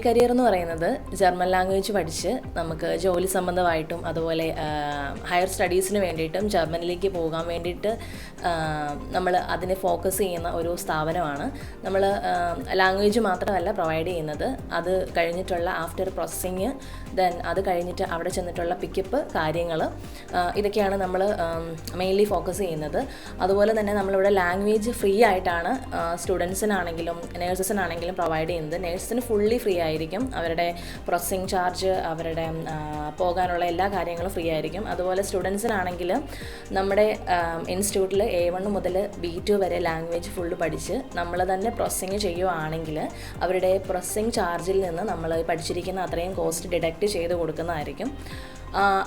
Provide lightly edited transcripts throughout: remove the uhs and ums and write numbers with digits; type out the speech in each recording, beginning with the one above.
Career എന്ന് പറയുന്നത് German language പഠിച്ച് നമുക്ക് ജോലി സംബന്ധമായിട്ടും അതുപോലെ ഹയർ സ്റ്റഡീസിന് വേണ്ടിയിട്ടും ജർമ്മനിലേക്ക് പോകാൻ വേണ്ടിയിട്ട് നമ്മൾ അതിനെ ഫോക്കസ് ചെയ്യുന്ന ഒരു സ്ഥാപനമാണ്. നമ്മൾ ലാംഗ്വേജ് മാത്രമല്ല പ്രൊവൈഡ് ചെയ്യുന്നത്, അത് കഴിഞ്ഞിട്ടുള്ള ആഫ്റ്റർ പ്രോസസ്സിങ്, ദെൻ അത് കഴിഞ്ഞിട്ട് അവിടെ ചെന്നിട്ടുള്ള പിക്കപ്പ് കാര്യങ്ങൾ, ഇതൊക്കെയാണ് നമ്മൾ മെയിൻലി ഫോക്കസ് ചെയ്യുന്നത്. അതുപോലെ തന്നെ നമ്മളിവിടെ ലാംഗ്വേജ് ഫ്രീ ആയിട്ടാണ് സ്റ്റുഡൻസിനാണെങ്കിലും നേഴ്സസിനാണെങ്കിലും പ്രൊവൈഡ് ചെയ്യുന്നത്. നേഴ്സിന് ഫുള്ളി ഫ്രീ ആയിരിക്കും, അവരുടെ പ്രോസസ്സിങ് ചാർജ്, അവരുടെ പോകാനുള്ള എല്ലാ കാര്യങ്ങളും ഫ്രീ ആയിരിക്കും. അതുപോലെ സ്റ്റുഡൻസിനാണെങ്കിൽ നമ്മുടെ ഇൻസ്റ്റിറ്റ്യൂട്ടിൽ A1 മുതൽ B2 വരെ ലാംഗ്വേജ് ഫുള്ള് പഠിച്ച് നമ്മൾ തന്നെ പ്രോസസ്സിങ് ചെയ്യുകയാണെങ്കിൽ അവരുടെ പ്രോസസ്സിങ് ചാർജിൽ നിന്ന് നമ്മൾ പഠിച്ചിരിക്കുന്ന അത്രയും കോസ്റ്റ് ഡിഡക്റ്റ് ചെയ്ത് കൊടുക്കുന്നതായിരിക്കും.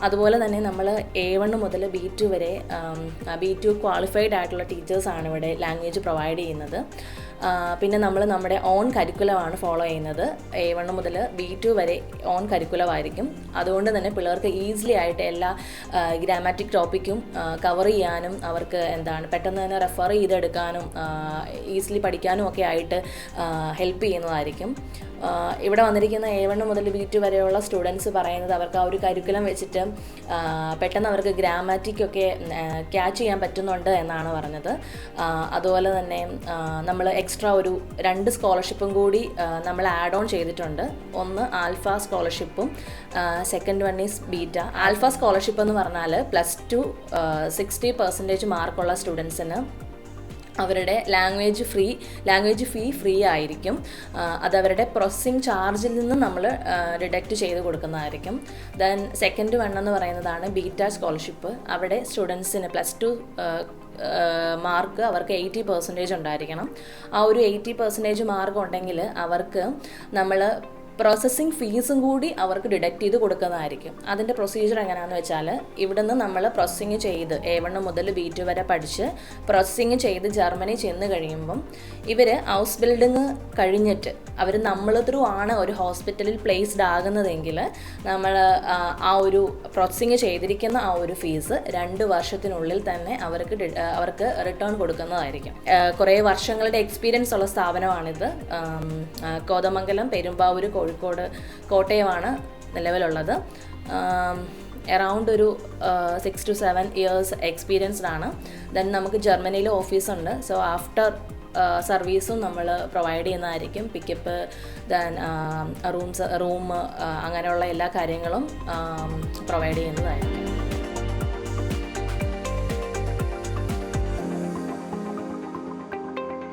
അതുപോലെ തന്നെ നമ്മൾ A1 മുതൽ B2 വരെ B2 ക്വാളിഫൈഡ് ആയിട്ടുള്ള ടീച്ചേഴ്സാണ് ഇവിടെ ലാംഗ്വേജ് പ്രൊവൈഡ് ചെയ്യുന്നത്. പിന്നെ നമ്മൾ നമ്മുടെ ഓൺ കരിക്കുലമാണ് ഫോളോ ചെയ്യുന്നത്. A1 മുതൽ B2 വരെ ഓൺ കരിക്കുലമായിരിക്കും. അതുകൊണ്ട് തന്നെ പിള്ളേർക്ക് ഈസിലി ആയിട്ട് എല്ലാ ഗ്രാമാറ്റിക് ടോപ്പിക്കും കവർ ചെയ്യാനും അവർക്ക് പെട്ടെന്ന് തന്നെ റെഫർ ചെയ്തെടുക്കാനും ഈസിലി പഠിക്കാനും ഒക്കെ ആയിട്ട് ഹെൽപ്പ് ചെയ്യുന്നതായിരിക്കും. ഇവിടെ വന്നിരിക്കുന്ന A1 മുതൽ B2 വരെയുള്ള സ്റ്റുഡൻസ് പറയുന്നത് അവർക്ക് ആ ഒരു കരിക്കുലം വെച്ചിട്ട് പെട്ടെന്ന് അവർക്ക് ഗ്രാമാറ്റിക്കൊക്കെ ക്യാച്ച് ചെയ്യാൻ പറ്റുന്നുണ്ട് എന്നാണ് പറഞ്ഞത്. അതുപോലെ തന്നെ നമ്മൾ എക്സ്ട്രാ ഒരു 2 സ്കോളർഷിപ്പും കൂടി നമ്മൾ ആഡ് ഓൺ ചെയ്തിട്ടുണ്ട്. ഒന്ന് ആൽഫ സ്കോളർഷിപ്പും second one is beta. Alpha scholarship എന്ന് പറഞ്ഞാൽ +2 60% മാർക്കുള്ള സ്റ്റുഡൻസിന് അവരുടെ ലാംഗ്വേജ് ഫീ ഫ്രീ ആയിരിക്കും. അതവരുടെ പ്രോസസ്സിങ് ചാർജിൽ നിന്ന് നമ്മൾ ഡിഡക്റ്റ് ചെയ്ത് കൊടുക്കുന്നതായിരിക്കും. ദെൻ സെക്കൻഡ് വൺ എന്ന് പറയുന്നതാണ് ബീറ്റ സ്കോളർഷിപ്പ്. അവിടെ സ്റ്റുഡൻസിന് +2 മാർക്ക് അവർക്ക് 80% ഉണ്ടായിരിക്കണം. ആ ഒരു 80% മാർക്ക് ഉണ്ടെങ്കിൽ അവർക്ക് നമ്മൾ പ്രോസസ്സിങ് ഫീസും കൂടി അവർക്ക് ഡിഡക്റ്റ് ചെയ്ത് കൊടുക്കുന്നതായിരിക്കും. അതിൻ്റെ പ്രൊസീജിയർ എങ്ങനെയാണെന്ന് വെച്ചാൽ, ഇവിടുന്ന് നമ്മൾ പ്രോസസ്സിങ് ചെയ്ത് A1 മുതൽ B2 വരെ പഠിച്ച് പ്രോസസ്സിങ് ചെയ്ത് ജർമ്മനി ചെന്ന് കഴിയുമ്പം ഇവർ ഹൗസ് ബിൽഡിങ് കഴിഞ്ഞിട്ട് നമ്മൾ ത്രൂ ആണ് ഒരു ഹോസ്പിറ്റലിൽ പ്ലേസ്ഡ് ആകുന്നതെങ്കിൽ നമ്മൾ ആ ഒരു പ്രോസസ്സിങ് ചെയ്തിരിക്കുന്ന ആ ഒരു ഫീസ് 2 വർഷത്തിനുള്ളിൽ തന്നെ അവർക്ക് റിട്ടേൺ കൊടുക്കുന്നതായിരിക്കും. കുറേ വർഷങ്ങളുടെ എക്സ്പീരിയൻസ് ഉള്ള സ്ഥാപനമാണിത്. കോതമംഗലം, പെരുമ്പാവൂർ, കോഴിക്കോട്, കോട്ടയമാണ് നിലവിലുള്ളത്. അറൗണ്ട് ഒരു 6 to 7 years എക്സ്പീരിയൻസ്ഡ് ആണ്. ദെൻ നമുക്ക് ജർമ്മനിയിൽ ഓഫീസുണ്ട്. സോ ആഫ്റ്റർ സർവീസും നമ്മൾ പ്രൊവൈഡ് ചെയ്യുന്നതായിരിക്കും. പിക്കപ്പ്, ദെൻ റൂം അങ്ങനെയുള്ള എല്ലാ കാര്യങ്ങളും പ്രൊവൈഡ് ചെയ്യുന്നതായിരിക്കും.